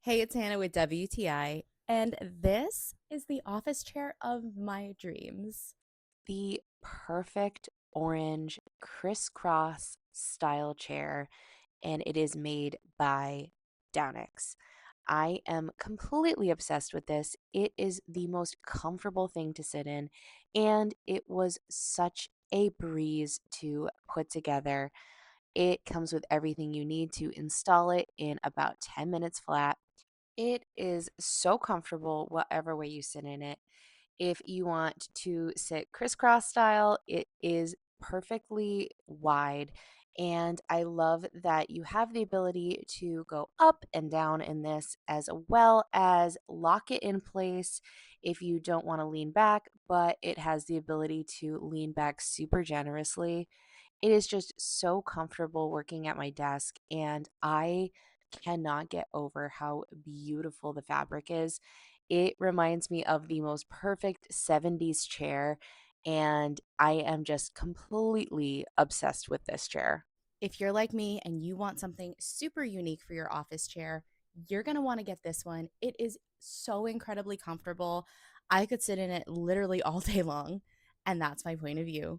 Hey, it's Hannah with WTI, and this is the office chair of my dreams. The perfect orange crisscross style chair, and it is made by Dowinx. I am completely obsessed with this. It is the most comfortable thing to sit in, and it was such a breeze to put together. It comes with everything you need to install it in about 10 minutes flat. It is so comfortable, whatever way you sit in it. If you want to sit crisscross style, it is perfectly wide. And I love that you have the ability to go up and down in this, as well as lock it in place if you don't want to lean back, but it has the ability to lean back super generously. It is just so comfortable working at my desk, and I cannot get over how beautiful the fabric is. It reminds me of the most perfect 70s chair, and I am just completely obsessed with this chair. If you're like me and you want something super unique for your office chair, you're going to want to get this one. It is so incredibly comfortable. I could sit in it literally all day long, and that's my point of view.